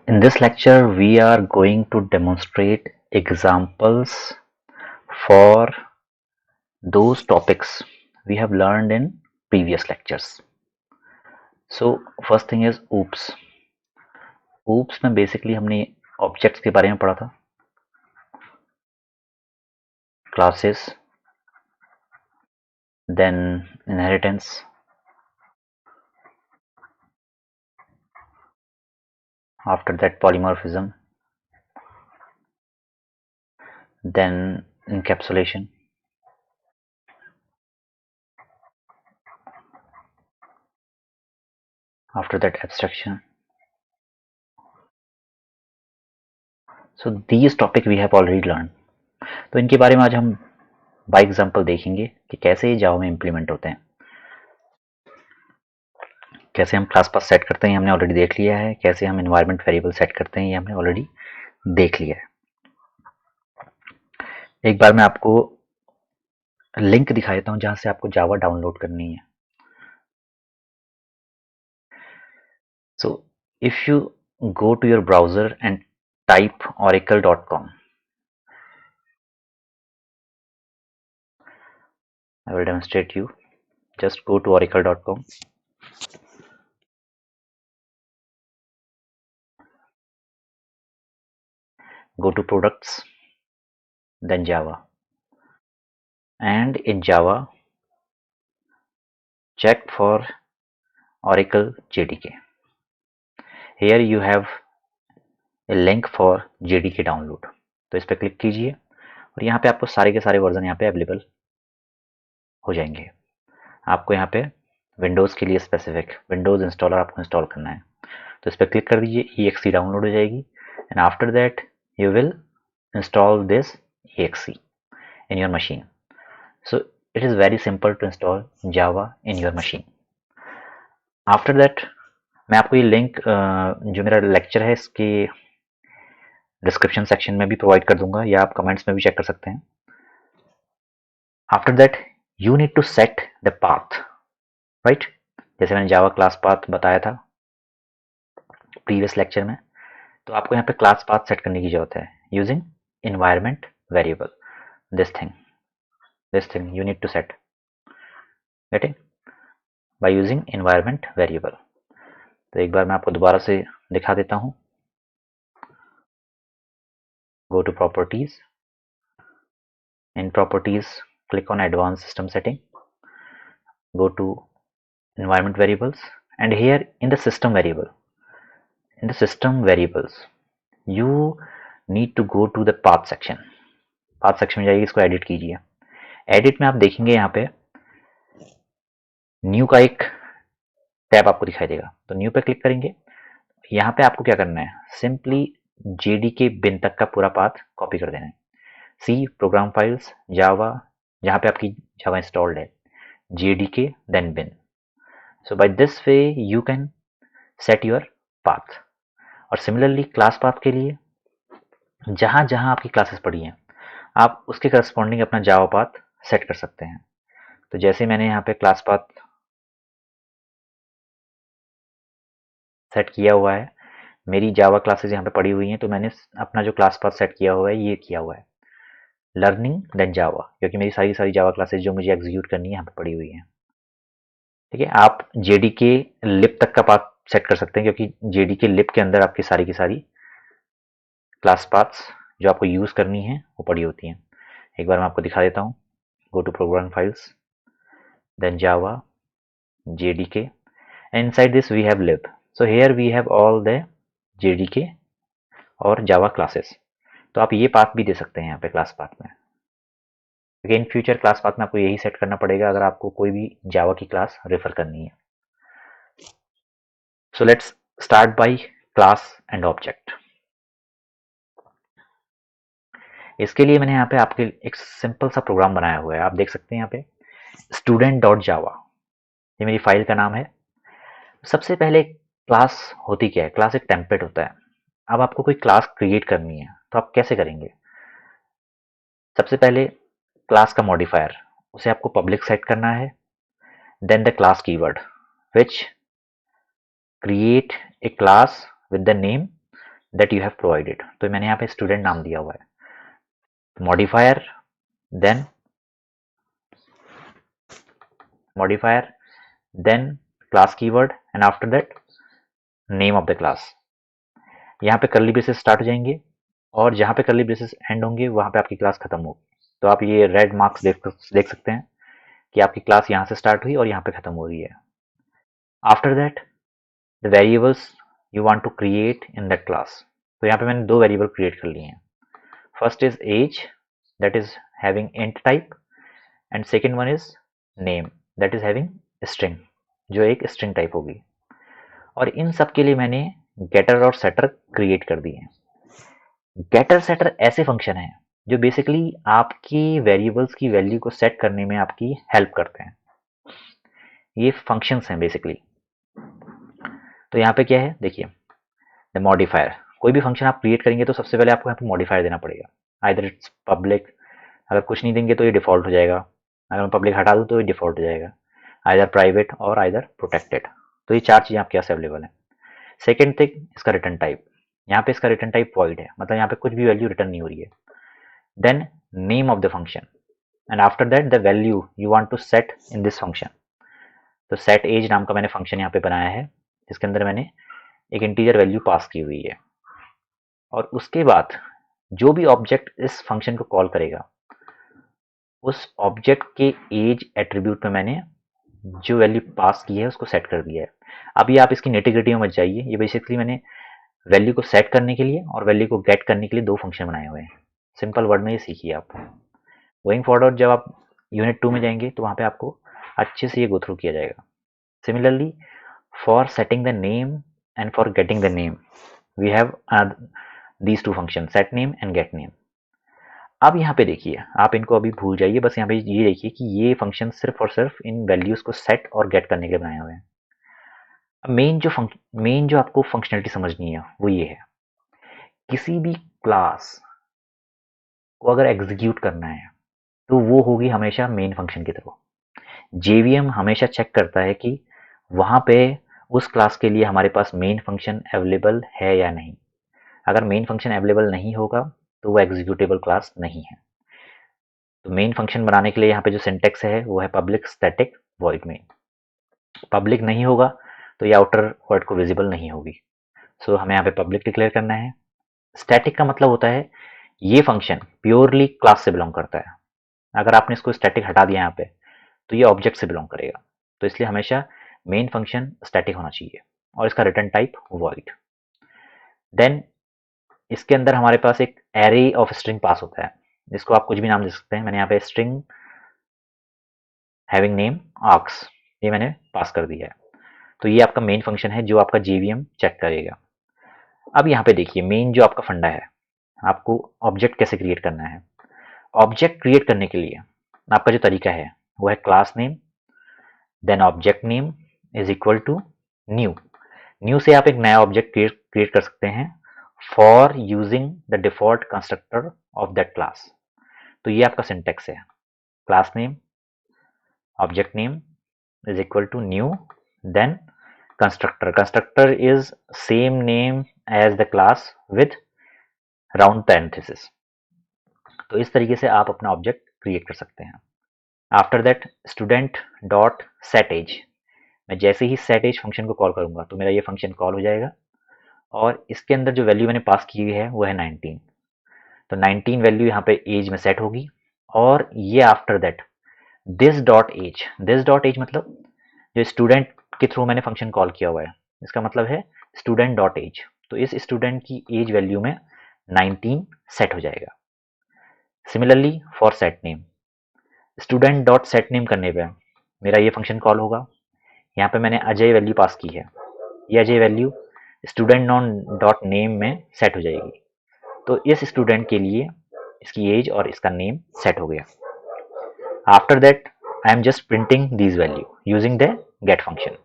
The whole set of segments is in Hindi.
In this lecture, we are going to demonstrate examples for those topics we have learned in previous lectures. So, first thing is OOPS. OOPS में basically हमने objects के बारे में पढ़ा था, classes, then inheritance, after that polymorphism, then encapsulation, after that abstraction. So these topic we have already learned. तो इनके बारे में आज हम बाय एग्जांपल देखेंगे कि कैसे ये जावा में इम्प्लीमेंट होते हैं। कैसे हम क्लास पास सेट करते हैं हमने ऑलरेडी देख लिया है। कैसे हम एनवायरनमेंट वेरिएबल सेट करते हैं ये हमने ऑलरेडी देख लिया है। एक बार मैं आपको लिंक दिखा देता हूं जहां से आपको जावा डाउनलोड करनी है। So if you go to your browser and type oracle.com. I will demonstrate you. Just go to oracle.com. Go to products, then Java. And in Java, check for Oracle JDK. Here you have a link for JDK download. तो इस पर क्लिक कीजिए और यहाँ पे आपको सारे के सारे वर्जन यहाँ पे अवेलेबल हो जाएंगे। आपको यहाँ पे विंडोज़ के लिए स्पेसिफिक विंडोज़ इंस्टॉलर आपको इंस्टॉल करना है, तो इस पर क्लिक कर दीजिए। EXE डाउनलोड हो जाएगी and after that you will install this exe in your machine. So it is very simple to install Java in your machine. After that मैं आपको ये लिंक जो मेरा लेक्चर है इसके डिस्क्रिप्शन सेक्शन में भी प्रोवाइड कर दूंगा या आप कमेंट्स में भी चेक कर सकते हैं। After that you need to set the path, right? जैसे मैंने जावा क्लास पाथ बताया था प्रीवियस लेक्चर में, तो आपको यहाँ पे क्लास पाथ सेट करने की जरूरत है using environment variable. This thing you need to set, getting by using environment variable. तो एक बार मैं आपको दोबारा से दिखा देता हूँ। Go to properties. In properties, click on advanced system setting. Go to environment variables and here in the system variables, you need to go to the path section. Path section में जाइए, इसको एडिट कीजिए। एडिट में आप देखेंगे यहाँ पे न्यू का एक टैब आपको दिखाई देगा, तो न्यू पे क्लिक करेंगे। यहाँ पे आपको क्या करना है, सिंपली JDK बिन तक का पूरा पाथ कॉपी कर देना है। सी प्रोग्राम फाइल्स जावा, जहाँ पे आपकी जावा इंस्टॉल्ड है, JDK then bin. So by this way you can set your path. और सिमिलरली क्लास पाथ के लिए जहाँ जहाँ आपकी क्लासेस पड़ी हैं आप उसके करस्पॉन्डिंग अपना जावा पाथ सेट कर सकते हैं। तो जैसे मैंने यहाँ पे क्लास पाथ सेट किया हुआ है, मेरी जावा क्लासेस यहाँ पे पड़ी हुई हैं, तो मैंने अपना जो क्लास पाथ सेट किया हुआ है ये किया हुआ है लर्निंग देन जावा, क्योंकि मेरी सारी जावा क्लासेस जो मुझे एग्जीक्यूट करनी है यहाँ पे पड़ी हुई हैं। ठीक है, आप JDK लिप तक का पाथ सेट कर सकते हैं, क्योंकि JDK लिप के अंदर आपकी सारी की सारी क्लास पाथ्स जो आपको यूज करनी है वो पड़ी होती हैं। एक बार मैं आपको दिखा देता हूँ। Go to program files, then Java, JDK, and inside this we have lib. So here we have all the JDK और जावा क्लासेस। तो आप ये पाथ भी दे सकते हैं यहाँ पे क्लास पाथ में। इन फ्यूचर क्लास पाथ में आपको यही सेट करना पड़ेगा अगर आपको कोई भी जावा की क्लास रेफर करनी है। So let's start by class and object. इसके लिए मैंने यहाँ पे आपके एक सिंपल सा प्रोग्राम बनाया हुआ है, आप देख सकते हैं यहाँ पे student.java, ये मेरी फाइल का नाम है। सबसे पहले क्लास होती क्या है, क्लास एक टेम्पलेट होता है। अब आपको कोई क्लास क्रिएट करनी है तो आप कैसे करेंगे, सबसे पहले क्लास का मॉडिफायर उसे आपको पब्लिक सेट करना है, then the class keyword which create a class with the name that you have provided. तो मैंने यहाँ पे स्टूडेंट नाम दिया हुआ है, modifier, then modifier, then class keyword and after that name of the class. यहाँ पे कर्ली ब्रेसेस स्टार्ट हो जाएंगे और जहाँ पे कर्ली ब्रेसेस एंड होंगे वहाँ पे आपकी क्लास खत्म होगी। तो आप ये रेड मार्क्स देख सकते हैं कि आपकी क्लास यहाँ से स्टार्ट हुई और यहाँ पे खत्म हो रही है। After that the variables you want to create in that class. तो यहाँ पे मैंने दो वेरिएबल क्रिएट कर लिए हैं। First is age that is having int type and second one is name that is having string, जो एक स्ट्रिंग टाइप होगी। और इन सब के लिए मैंने गेटर और सेटर क्रिएट कर दिए हैं। गेटर सेटर ऐसे फंक्शन हैं जो बेसिकली आपकी वेरिएबल्स की वैल्यू को सेट करने में आपकी हेल्प करते हैं। ये फंक्शंस हैं बेसिकली। तो यहाँ पे क्या है देखिए, द मॉडिफायर। कोई भी फंक्शन आप क्रिएट करेंगे तो सबसे पहले आपको यहाँ पे मॉडिफायर देना पड़ेगा। आइदर इट्स पब्लिक, अगर कुछ नहीं देंगे तो ये डिफॉल्ट हो जाएगा, अगर मैं पब्लिक हटा दूँ तो ये डिफॉल्ट हो जाएगा, आइदर प्राइवेट और आइदर प्रोटेक्टेड। तो ये चार चीज़ें आपके पास अवेलेबल हैं। सेकेंड थिंग, इसका रिटर्न टाइप। यहाँ पे इसका रिटर्न टाइप वॉइड है, मतलब यहाँ पे कुछ भी वैल्यू रिटर्न नहीं हो रही है। Then name of the function and after that the value you want to set in this function. तो सेट एज नाम का मैंने फंक्शन यहाँ पे बनाया है जिसके अंदर मैंने एक इंटीजर वैल्यू पास की हुई है। और उसके बाद जो भी ऑब्जेक्ट इस फंक्शन को कॉल करेगा उस ऑब्जेक्ट के एज एट्रीब्यूट में मैंने जो वैल्यू पास की है उसको सेट कर दिया है। अभी आप इसकी नेटिग्रिटी में मत जाइए, ये बेसिकली मैंने वैल्यू को सेट करने के लिए और वैल्यू को गेट करने के लिए दो फंक्शन बनाए हुए हैं। सिंपल वर्ड में ये सीखिए आप। गोइंग फॉरवर्ड जब आप यूनिट 2 में जाएंगे तो वहाँ पे आपको अच्छे से ये गो थ्रू किया जाएगा। Similarly for setting the name and for getting the name we have these two function, set name and get name. अब यहाँ पे देखिए, आप इनको अभी भूल जाइए, बस यहाँ पे ये देखिए कि ये फंक्शन सिर्फ और सिर्फ इन वैल्यूज को सेट और गेट करने के लिए बनाए हुए हैं। अब मेन जो आपको फंक्शनलिटी समझनी है वो ये है, किसी भी क्लास को अगर एग्जीक्यूट करना है तो वो होगी हमेशा मेन फंक्शन की थ्रू। जेवीएम हमेशा चेक करता है कि वहाँ पे उस क्लास के लिए हमारे पास मेन फंक्शन अवेलेबल है या नहीं। अगर मेन फंक्शन अवेलेबल नहीं होगा तो वो एग्जीक्यूटेबल क्लास नहीं है। तो मेन फंक्शन बनाने के लिए यहाँ पे जो सिंटेक्स है वो है public static void main. Public नहीं होगा तो ये आउटर वर्ड को विजिबल नहीं होगी। सो हमें यहाँ पे पब्लिक डिक्लेयर करना है। स्टैटिक का मतलब होता है ये फंक्शन प्योरली क्लास से बिलोंग करता है। अगर आपने इसको स्टैटिक हटा दिया यहाँ पे तो ये ऑब्जेक्ट से बिलोंग करेगा। तो इसलिए हमेशा मेन फंक्शन स्टैटिक होना चाहिए और इसका रिटर्न टाइप वॉइड। देन इसके अंदर हमारे पास एक एरे ऑफ स्ट्रिंग पास होता है, जिसको आप कुछ भी नाम दे सकते हैं। मैंने यहाँ पे स्ट्रिंग हैविंग नेम आर्क्स ये मैंने पास कर दिया है। तो ये आपका मेन फंक्शन है जो आपका जेवीएम चेक करेगा। अब यहाँ पे देखिए, मेन जो आपका फंडा है, आपको ऑब्जेक्ट कैसे क्रिएट करना है। ऑब्जेक्ट क्रिएट करने के लिए आपका जो तरीका है वो है class name, then object name is equal to new. New से आप एक नया ऑब्जेक्ट क्रिएट कर सकते हैं for using the default constructor of that class. तो ये आपका सिंटेक्स है, class name object name is equal to new, then constructor is same name as the class with round parenthesis। तो इस तरीके से आप अपना ऑब्जेक्ट क्रिएट कर सकते हैं। After that student dot set age, मैं जैसे ही सेट एज फंक्शन को कॉल करूंगा तो मेरा ये फंक्शन कॉल हो जाएगा और इसके अंदर जो वैल्यू मैंने पास की हुई है वो है 19। तो 19 वैल्यू यहाँ पे एज में सेट होगी और ये after that this dot age मतलब जो स्टूडेंट के थ्रू मैंने फंक्शन कॉल किया हुआ है, इसका मतलब है स्टूडेंट डॉट एज। तो इस स्टूडेंट की एज वैल्यू में 19 सेट हो जाएगा। Similarly for set name, student dot set name करने पे मेरा ये फंक्शन कॉल होगा। यहाँ पे मैंने अजय वैल्यू पास की है, ये Ajay value student non dot name में सेट हो जाएगी। तो इस स्टूडेंट के लिए इसकी एज और इसका नेम सेट हो गया। After that I am just printing these value using the get function.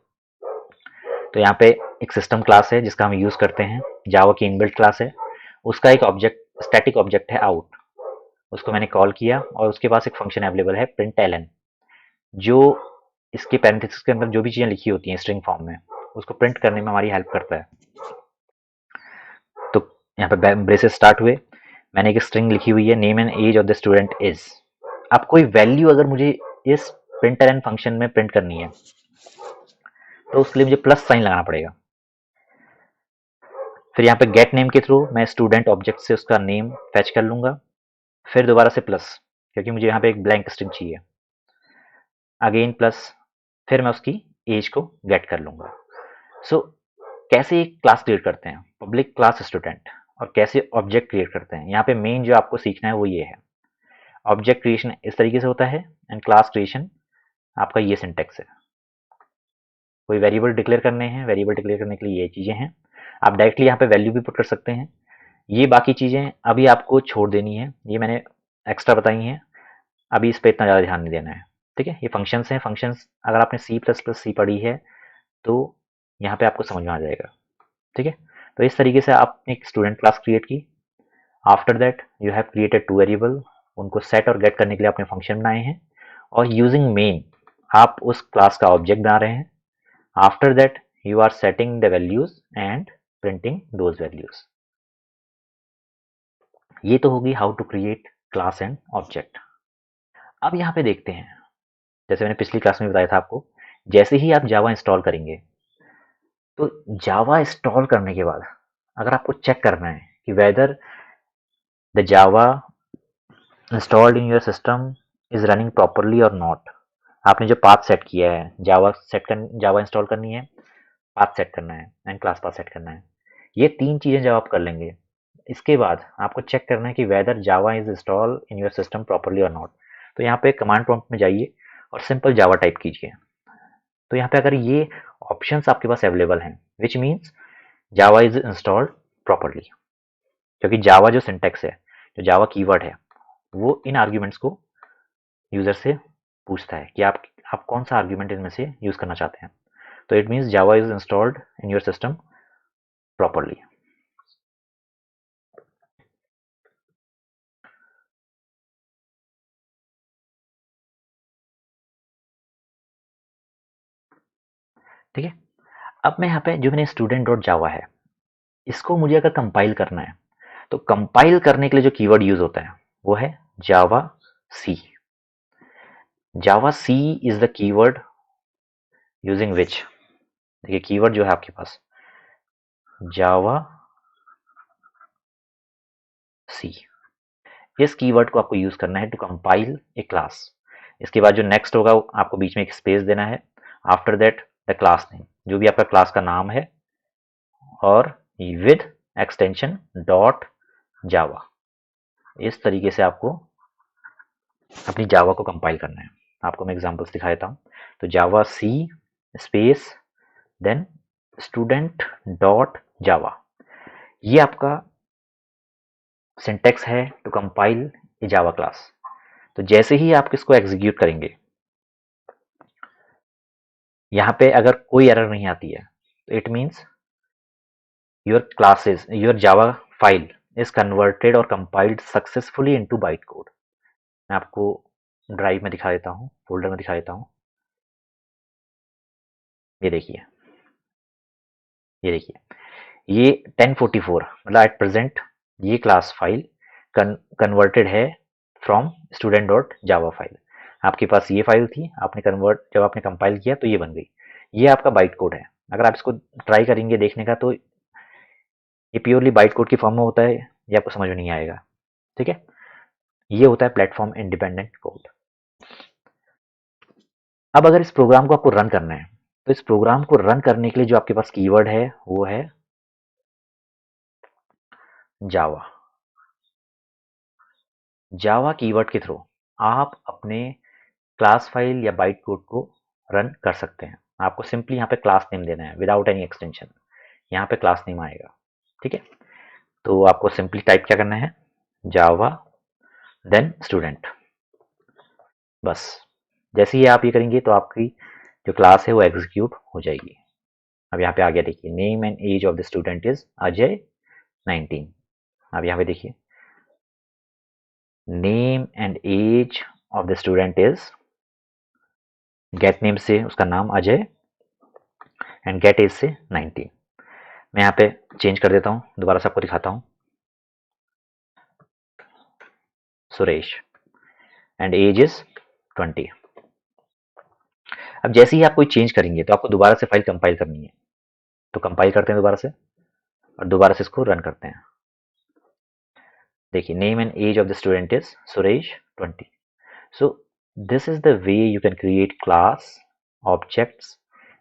तो यहाँ पे एक सिस्टम क्लास है जिसका हम यूज करते हैं, जावा की इनबिल्ट क्लास है। उसका एक ऑब्जेक्ट स्टैटिक ऑब्जेक्ट है आउट, उसको मैंने कॉल किया और उसके पास एक फंक्शन अवेलेबल है प्रिंट एलन, जो इसके पैरेंथेसिस के अंदर जो भी चीजें लिखी होती हैं स्ट्रिंग फॉर्म में उसको प्रिंट करने में हमारी हेल्प करता है। तो यहाँ पे ब्रेसेस स्टार्ट हुए, मैंने एक स्ट्रिंग लिखी हुई है name and age of the student is. अब कोई वैल्यू अगर मुझे इस प्रिंटर एंड फंक्शन में प्रिंट करनी है तो उसके लिए मुझे प्लस साइन लगाना पड़ेगा। फिर यहाँ पे गेट नेम के थ्रू मैं स्टूडेंट ऑब्जेक्ट से उसका नेम फैच कर लूंगा, फिर दोबारा से प्लस, क्योंकि मुझे यहाँ पे एक ब्लैंक स्ट्रिंग चाहिए, अगेन प्लस, फिर मैं उसकी एज को गेट कर लूंगा। सो कैसे एक क्लास क्रिएट करते हैं, पब्लिक क्लास स्टूडेंट, और कैसे ऑब्जेक्ट क्रिएट करते हैं, यहाँ पे मेन जो आपको सीखना है वो ये है। ऑब्जेक्ट क्रिएशन इस तरीके से होता है एंड क्लास क्रिएशन आपका ये सिंटेक्स है। कोई वेरिएबल डिक्लेयर करने हैं, वेरिएबल डिक्लेयर करने के लिए ये चीजें हैं। आप डायरेक्टली यहाँ पे वैल्यू भी पुट कर सकते हैं। ये बाकी चीजें अभी आपको छोड़ देनी है, ये मैंने एक्स्ट्रा बताई हैं, अभी इस पे इतना ज़्यादा ध्यान नहीं देना है। ठीक है, ये फंक्शंस हैं। फंक्शंस अगर आपने सी प्लस प्लस सी पढ़ी है तो यहाँ पे आपको समझ में आ जाएगा। ठीक है, तो इस तरीके से आपने एक स्टूडेंट क्लास क्रिएट की। After that you have created two variable, उनको सेट और गेट करने के लिए आपने फंक्शन बनाए हैं, और यूजिंग मेन आप उस क्लास का ऑब्जेक्ट बना रहे हैं। After that you are setting the values and printing those values। ये तो होगी how to create class and object. अब यहाँ पे देखते हैं, जैसे मैंने पिछली क्लास में बताया था आपको, जैसे ही आप जावा इंस्टॉल करेंगे तो जावा इंस्टॉल करने के बाद अगर आपको चेक करना है कि whether the Java installed in your system is running properly और नॉट, आपने जो पाथ सेट किया है, जावा इंस्टॉल करनी है, पाथ सेट करना है एंड क्लास पाथ सेट करना है, ये तीन चीजें जब आप कर लेंगे, इसके बाद आपको चेक करना है कि whether Java is install in your system properly और नॉट। तो यहाँ पे कमांड प्रॉम्प्ट में जाइए और सिंपल जावा टाइप कीजिए। तो यहाँ पे अगर ये ऑप्शंस आपके पास अवेलेबल हैं, which means Java is installed properly, क्योंकि जावा जो सिंटेक्स है, जो जावा कीवर्ड है, वो इन आर्ग्यूमेंट्स को यूजर से पूछता है कि आप कौन सा आर्ग्यूमेंट इनमें से यूज करना चाहते हैं। तो it means Java is installed in your system properly. ठीक है, अब मैं यहाँ पे जो मैंने स्टूडेंट डॉट जावा है, इसको मुझे अगर कंपाइल करना है तो कंपाइल करने के लिए जो कीवर्ड यूज होता है वो है javac. Javac is the keyword using which, देखिए कीवर्ड जो है आपके पास जावा सी, इस कीवर्ड को आपको यूज करना है टू कंपाइल ए क्लास। इसके बाद जो नेक्स्ट होगा आपको बीच में एक स्पेस देना है, after that the class name, जो भी आपका क्लास का नाम है, और विद एक्सटेंशन डॉट जावा। इस तरीके से आपको अपनी जावा को कंपाइल करना है। आपको मैं एग्जांपल्स दिखा देता हूँ। तो javac space then student dot java, ये आपका सिंटेक्स है to compile a Java class. तो जैसे ही आप इसको एग्जीक्यूट करेंगे, यहाँ पे अगर कोई एरर नहीं आती है तो it means your Java file is converted और compiled successfully into byte code. मैं आपको ड्राइव में दिखा देता हूँ, फोल्डर में दिखा देता हूँ। ये देखिए, ये देखिए, ये 1044 मतलब एट प्रेजेंट ये क्लास फाइल कन्वर्टेड है from student dot Java file. आपके पास ये फाइल थी, आपने कन्वर्ट जब आपने कंपाइल किया तो ये बन गई। ये आपका बाइट कोड है। अगर आप इसको ट्राई करेंगे देखने का तो ये प्योरली बाइट कोड की फॉर्म में होता है, ये आपको समझ में नहीं आएगा। ठीक है, ये होता है प्लेटफॉर्म इंडिपेंडेंट कोड। अब अगर इस प्रोग्राम को आपको रन करना है तो इस प्रोग्राम को रन करने के लिए जो आपके पास कीवर्ड है वो है जावा। जावा कीवर्ड के थ्रू आप अपने क्लास फाइल या बाइट कोड को रन कर सकते हैं। आपको सिंपली यहाँ पे क्लास नेम देना है विदाउट एनी एक्सटेंशन, यहाँ पे क्लास नेम आएगा। ठीक है, तो आपको सिंपली टाइप क्या करना है, जावा देन स्टूडेंट, बस। जैसे ही आप ये करेंगे तो आपकी जो क्लास है वो एग्जीक्यूट हो जाएगी। अब यहाँ पे आ गया, देखिए name and age of the student is Ajay 19। अब यहाँ पे देखिए name and age of the student is, get name से उसका नाम अजय एंड गेट एज से 19। मैं यहाँ पे चेंज कर देता हूँ, दोबारा से आपको दिखाता हूँ। Suresh and age is 20। अब जैसे ही आप कोई चेंज करेंगे तो आपको दोबारा से फाइल कंपाइल करनी है, तो कंपाइल करते हैं दोबारा से और दोबारा से इसको रन करते हैं। देखिए, name and age of the student is Suresh 20। So this is the way you can create class objects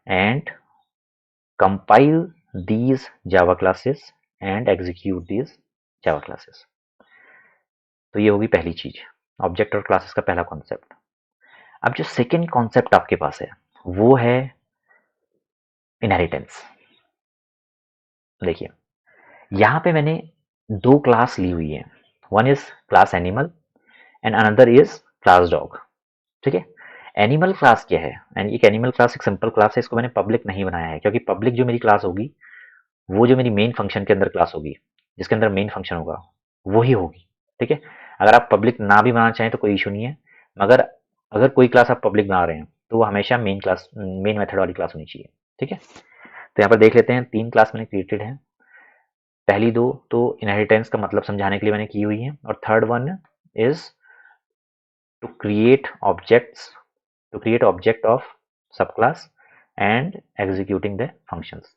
and compile these Java classes and execute these Java classes। तो ये होगी पहली चीज, ऑब्जेक्ट और क्लासेस का पहला कॉन्सेप्ट। अब जो सेकंड कॉन्सेप्ट आपके पास है वो है इनहेरिटेंस। देखिए, यहाँ पे मैंने दो क्लास ली हुई है, one is class animal and another is class dog. ठीक है, एनिमल क्लास क्या है? एक एनिमल क्लास एक सिंपल क्लास है, इसको मैंने पब्लिक नहीं बनाया है क्योंकि पब्लिक जो मेरी क्लास होगी वो जो मेरी मेन फंक्शन के अंदर क्लास होगी, जिसके अंदर मेन फंक्शन होगा वो ही होगी। ठीक है, अगर आप पब्लिक ना भी बनाना चाहें तो कोई इशू नहीं है, मगर अगर कोई क्लास आप पब्लिक बना रहे हैं तो वो हमेशा मेन मेथड वाली क्लास होनी चाहिए। ठीक है, तो यहाँ पर देख लेते हैं, तीन क्लास मैंने क्रिएटेड है। पहली दो तो इनहेरिटेंस का मतलब समझाने के लिए मैंने की हुई है, और third one is to create objects to create object of subclass and executing the functions।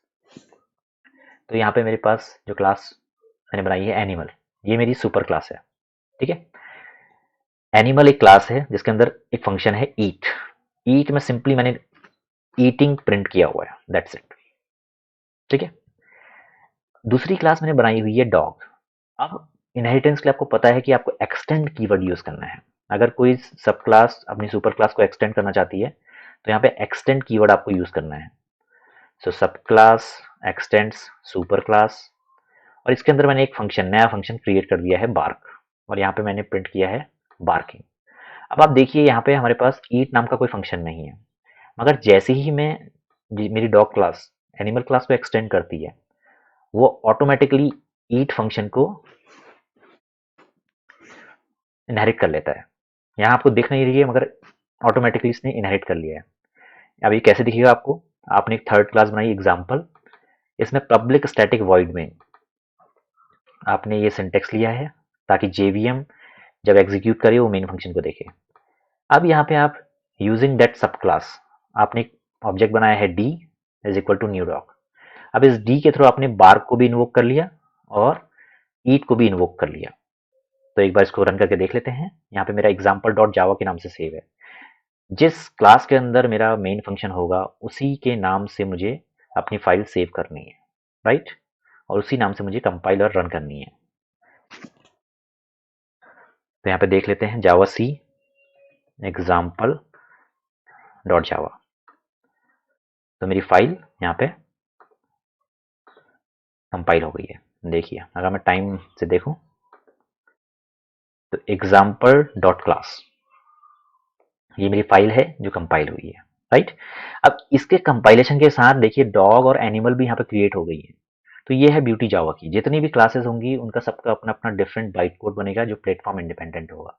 तो यहाँ पे मेरे पास जो क्लास मैंने बनाई है एनिमल, ये मेरी सुपर क्लास है। ठीक है, एनिमल एक क्लास है जिसके अंदर एक फंक्शन है ईट। ईट में सिंपली मैंने ईटिंग प्रिंट किया हुआ है, दैट्स इट। ठीक है, दूसरी क्लास मैंने बनाई हुई है डॉग। अब इनहेरिटेंस के लिए आपको पता है कि आपको एक्सटेंड कीवर्ड यूज करना है। अगर कोई सब क्लास अपनी सुपर क्लास को एक्सटेंड करना चाहती है तो यहाँ पे एक्सटेंड कीवर्ड आपको यूज करना है। सो सब क्लास एक्सटेंड्स सुपर क्लास, और इसके अंदर मैंने एक फंक्शन, नया फंक्शन क्रिएट कर दिया है बार्क, और यहाँ पे मैंने प्रिंट किया है बार्किंग। अब आप देखिए, यहाँ पे हमारे पास ईट नाम का कोई फंक्शन नहीं है, मगर जैसे ही मैं मेरी डॉग क्लास एनिमल क्लास को एक्सटेंड करती है वो ऑटोमेटिकली ईट फंक्शन को इनहेरिट कर लेता है। यहाँ आपको दिख नहीं रही है मगर ऑटोमेटिकली इसने इनहेरिट कर लिया है। अब ये कैसे दिखेगा आपको? आपने एक थर्ड क्लास बनाई एग्जाम्पल, इसमें पब्लिक स्टैटिक वॉइड में आपने ये सिंटेक्स लिया है ताकि जेवीएम जब एग्जीक्यूट करे वो मेन फंक्शन को देखे। अब यहाँ पे आप यूजिंग दैट सब क्लास आपने एक ऑब्जेक्ट बनाया है D is equal to new dog. अब इस डी के थ्रू आपने बार्क को भी इन्वोक कर लिया और ईट को भी इन्वोक कर लिया। तो एक बार इसको रन करके देख लेते हैं। यहाँ पे मेरा एग्जाम्पल डॉट जावा के नाम से सेव है। जिस क्लास के अंदर मेरा मेन फंक्शन होगा उसी के नाम से मुझे अपनी फाइल सेव करनी है, राइट, और उसी नाम से मुझे कंपाइल और रन करनी है। तो यहाँ पे देख लेते हैं जावा सी एग्जाम्पल डॉट जावा। तो मेरी फाइल यहाँ पे कंपाइल हो गई है। देखिए, अगर मैं टाइम से देखूं तो एग्जाम्पल डॉट क्लास ये मेरी फाइल है जो कंपाइल हुई है, राइट। अब इसके कंपाइलेशन के साथ देखिए डॉग और एनिमल भी यहाँ पे क्रिएट हो गई है। तो ये है ब्यूटी जावा की, जितनी भी क्लासेस होंगी उनका सबका अपना अपना डिफरेंट बाइट कोड बनेगा जो प्लेटफॉर्म इंडिपेंडेंट होगा।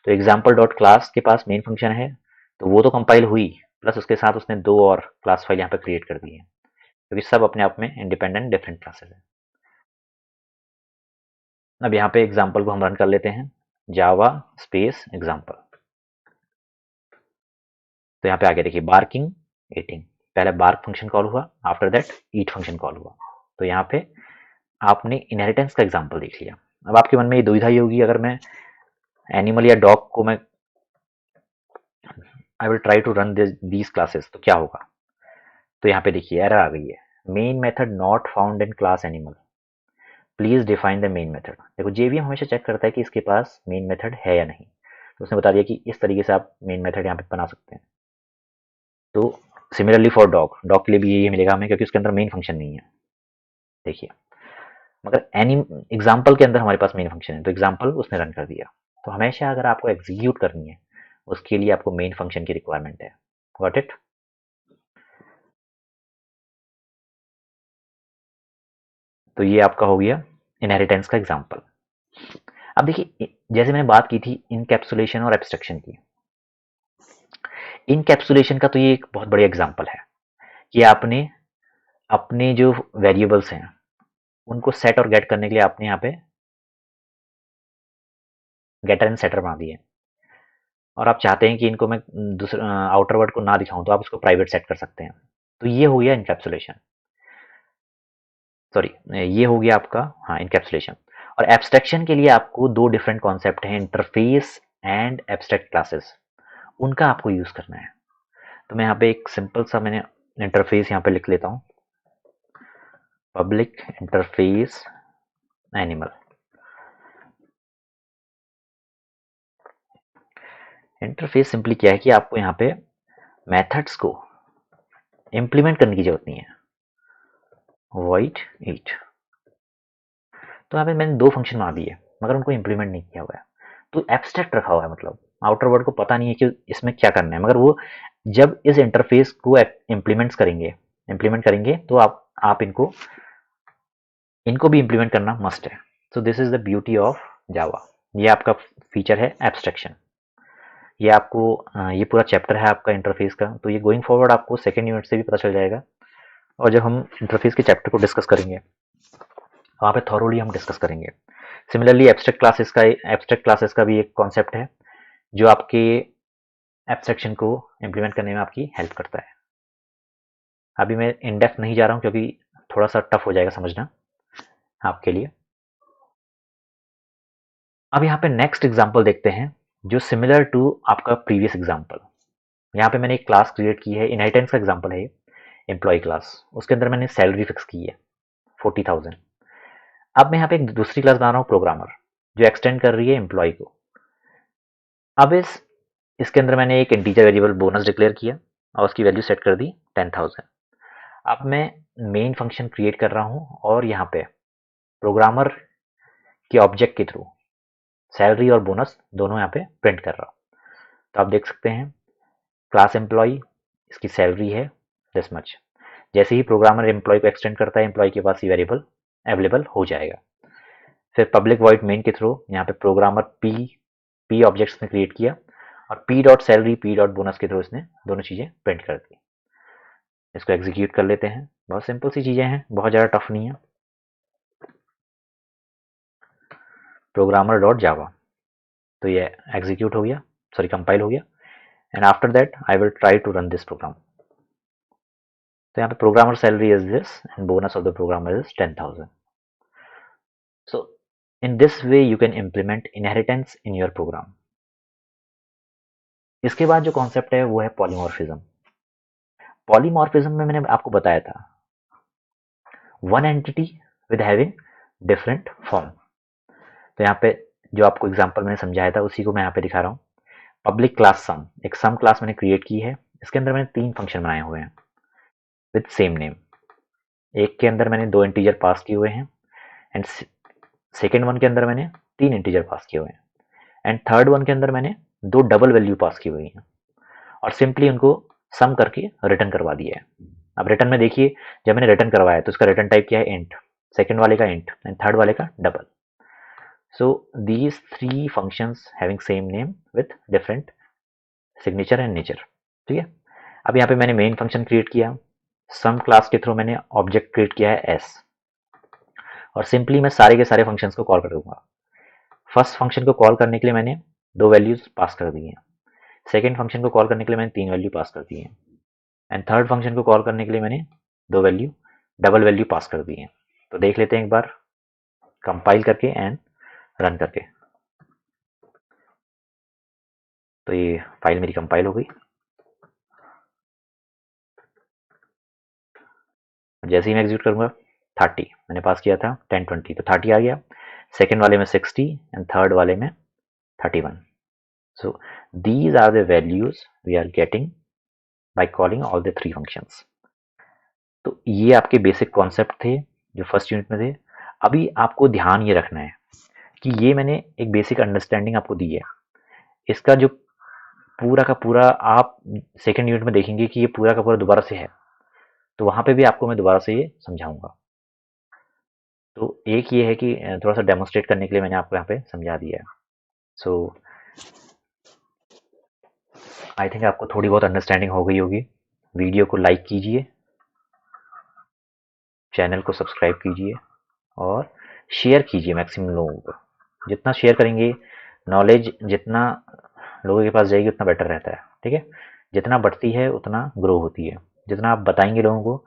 तो एग्जाम्पल डॉट क्लास के पास मेन फंक्शन है तो वो तो कंपाइल हुई, प्लस उसके साथ उसने दो और क्लास फाइल यहाँ पे क्रिएट कर दी है, क्योंकि सब अपने आप में इंडिपेंडेंट डिफरेंट क्लासेस है। अब यहाँ पे एग्जाम्पल को हम रन कर लेते हैं, जावा स्पेस एग्जाम्पल। तो यहाँ पे आगे देखिए बार्किंग ईटिंग, पहले बार्क फंक्शन कॉल हुआ, after that eat function call हुआ। तो यहाँ पे आपने इनहेरिटेंस का एग्जाम्पल देख लिया। अब आपके मन में ये दुविधा ये होगी, अगर मैं एनिमल या डॉग को मैं I will try to run these classes तो क्या होगा? तो यहाँ पे देखिए एरर आ गई है, main method not found in class animal, please define the main method. देखो जेवीएम हमेशा चेक करता है कि इसके पास मेन मेथड है या नहीं, तो उसने बता दिया कि इस तरीके से आप मेन मेथड यहाँ पे बना सकते हैं। तो सिमिलरली फॉर डॉग, डॉग के लिए भी यही मिलेगा हमें क्योंकि उसके अंदर मेन फंक्शन नहीं है। देखिए, मगर एनी एग्जाम्पल के अंदर हमारे पास मेन फंक्शन है तो एग्जाम्पल उसने रन कर दिया। तो हमेशा अगर आपको एग्जीक्यूट करनी है उसके लिए आपको मेन फंक्शन की रिक्वायरमेंट है। Got it? तो ये आपका हो गया इनहेरिटेंस का एग्जाम्पल। अब देखिए, जैसे मैंने बात की थी इनकैप्सुलेशन और एब्स्ट्रक्शन की, इनकैप्सुलेशन का तो ये एक बहुत बढ़िया एग्जाम्पल है कि आपने अपने जो वेरिएबल्स हैं उनको सेट और गेट करने के लिए आपने यहाँ पे गेटर एंड सेटर बना दिए, और आप चाहते हैं कि इनको मैं दूसरे आउटर वर्ड को ना दिखाऊं, तो आप उसको प्राइवेट सेट कर सकते हैं। तो ये हो गया इनकैप्सुलेशन, सॉरी, ये हो गया आपका, हाँ, इनकैप्सुलेशन। और एब्स्ट्रैक्शन के लिए आपको दो डिफरेंट कॉन्सेप्ट हैं, इंटरफेस एंड एब्स्ट्रैक्ट क्लासेस, उनका आपको यूज करना है। तो मैं यहाँ पे एक सिंपल सा मैंने इंटरफेस यहाँ पे लिख लेता हूँ, public interface animal. Interface simply क्या है कि आपको यहाँ पे मेथड्स को इम्प्लीमेंट करने की जरूरत नहीं है। वॉइड इट, तो यहाँ पे मैंने दो फंक्शन बना दिए मगर उनको इम्प्लीमेंट नहीं किया हुआ है, तो एब्स्ट्रैक्ट रखा हुआ है, मतलब आउटर वर्ड को पता नहीं है कि इसमें क्या करना है, मगर वो जब इस इंटरफेस को इम्प्लीमेंट करेंगे तो आप इनको इनको भी इम्प्लीमेंट करना मस्ट है। So this is the beauty of Java, ये आपका फीचर है एब्स्ट्रैक्शन। ये आपको ये पूरा चैप्टर है आपका इंटरफेस का, तो ये गोइंग फॉरवर्ड आपको सेकेंड यूनिट से भी पता चल जाएगा, और जब हम इंटरफेस के चैप्टर को डिस्कस करेंगे वहाँ पे थॉरोली हम डिस्कस करेंगे। सिमिलरली एब्स्ट्रैक्ट क्लासेस का भी एक कॉन्सेप्ट है जो आपके एब्स्ट्रैक्शन को इम्प्लीमेंट करने में आपकी हेल्प करता है। अभी मैं इन डेप्थ नहीं जा रहा हूँ क्योंकि थोड़ा सा टफ हो जाएगा समझना आपके लिए। अब यहाँ पे नेक्स्ट एग्जाम्पल देखते हैं जो सिमिलर टू आपका प्रीवियस एग्जाम्पल। यहाँ पे मैंने एक क्लास क्रिएट की है, इनहेरिटेंस का एग्जाम्पल है, एम्प्लॉय क्लास, उसके अंदर मैंने सैलरी फिक्स की है 40,000। अब मैं यहाँ पे एक दूसरी क्लास बना रहा हूँ प्रोग्रामर, जो एक्सटेंड कर रही है एम्प्लॉय को। अब इसके अंदर मैंने एक इंटीजर वेरिएबल बोनस डिक्लेयर किया और उसकी वैल्यू सेट कर दी 10,000। अब मैं मेन फंक्शन क्रिएट कर रहा हूँ और यहाँ पे प्रोग्रामर के ऑब्जेक्ट के थ्रू सैलरी और बोनस दोनों यहाँ पे प्रिंट कर रहा हूँ। तो आप देख सकते हैं क्लास एम्प्लॉय, इसकी सैलरी है दिस मच। जैसे ही प्रोग्रामर एम्प्लॉय को एक्सटेंड करता है, एम्प्लॉय के पास ये वेरिएबल अवेलेबल हो जाएगा। फिर पब्लिक वॉइड मेन के थ्रू यहाँ पे प्रोग्रामर पी ऑब्जेक्ट्स ने क्रिएट किया और P dot salary P dot bonus के थ्रू इसने दोनों चीज़ें प्रिंट कर दी। इसको एग्जीक्यूट कर लेते हैं, बहुत सिंपल सी चीज़ें हैं, बहुत ज़्यादा टफ नहीं है। प्रोग्रामर डॉट जावा, तो ये एग्जीक्यूट हो गया, सॉरी कंपाइल हो गया, and after that I will try to run this program. तो यहाँ पे programmer salary is this and bonus of the programmer is 10,000। So in this way you can implement inheritance in your program. इसके बाद जो कॉन्सेप्ट है वो है पॉलीमॉर्फिज्म। पॉलीमॉर्फिज्म में मैंने आपको बताया था one entity with having different form. तो यहाँ पे जो आपको एग्जांपल मैंने समझाया था उसी को मैं यहाँ पे दिखा रहा हूँ। पब्लिक क्लास सम, एक सम क्लास मैंने क्रिएट की है, इसके अंदर मैंने 3 फंक्शन बनाए हुए हैं विद सेम नेम। एक के अंदर मैंने 2 इंटीजर पास किए हुए हैं एंड सेकेंड वन के अंदर मैंने 3 इंटीजर पास किए हुए हैं एंड थर्ड वन के अंदर मैंने 2 डबल वैल्यू पास की हुई हैं और सिंपली उनको सम करके रिटर्न करवा दिया है। अब रिटर्न में देखिए, जब मैंने रिटर्न करवाया तो उसका रिटर्न टाइप क्या है, इंट, सेकेंड वाले का इंट एंड थर्ड वाले का double. So these 3 functions having same name with different signature and nature. ठीक है। अब यहाँ पे मैंने मेन फंक्शन क्रिएट किया, सम क्लास के थ्रू मैंने ऑब्जेक्ट क्रिएट किया है एस, और सिंपली मैं सारे के सारे फंक्शंस को कॉल कर दूंगा। फर्स्ट फंक्शन को कॉल करने के लिए मैंने 2 वैल्यूज पास कर दी हैं, सेकेंड फंक्शन को कॉल करने के लिए मैंने 3 वैल्यू पास कर दी है एंड थर्ड फंक्शन को कॉल करने के लिए मैंने 2 वैल्यू डबल वैल्यू पास कर दी है। तो देख लेते हैं एक बार कंपाइल करके एंड रन करके। तो ये फाइल मेरी कंपाइल हो गई। जैसे ही मैं एग्जीक्यूट करूंगा 30 मैंने पास किया था, 10 20 तो 30 आ गया, सेकेंड वाले में 60 एंड थर्ड वाले में 31। So these are the values we are getting by calling all the 3 functions. तो ये आपके बेसिक कॉन्सेप्ट थे जो फर्स्ट यूनिट में थे। अभी आपको ध्यान ये रखना है कि ये मैंने एक बेसिक अंडरस्टैंडिंग आपको दी है, इसका जो पूरा का पूरा आप सेकेंड यूनिट में देखेंगे कि ये पूरा का पूरा दोबारा से है, तो वहां पे भी आपको मैं दोबारा से ये समझाऊंगा। तो एक ये है कि थोड़ा सा डेमोन्स्ट्रेट करने के लिए मैंने आपको यहाँ पे समझा दिया है। सो आई थिंक आपको थोड़ी बहुत अंडरस्टैंडिंग हो गई होगी। वीडियो को लाइक कीजिए, चैनल को सब्सक्राइब कीजिए और शेयर कीजिए मैक्सिमम लोगों को। जितना शेयर करेंगे नॉलेज जितना लोगों के पास जाएगी उतना बेटर रहता है, ठीक है। जितना बढ़ती है उतना ग्रो होती है। जितना आप बताएंगे लोगों को,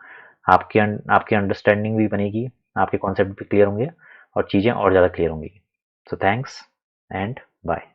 आपकी अंडरस्टैंडिंग भी बनेगी, आपके कॉन्सेप्ट भी क्लियर होंगे और चीज़ें और ज़्यादा क्लियर होंगी। So thanks and bye.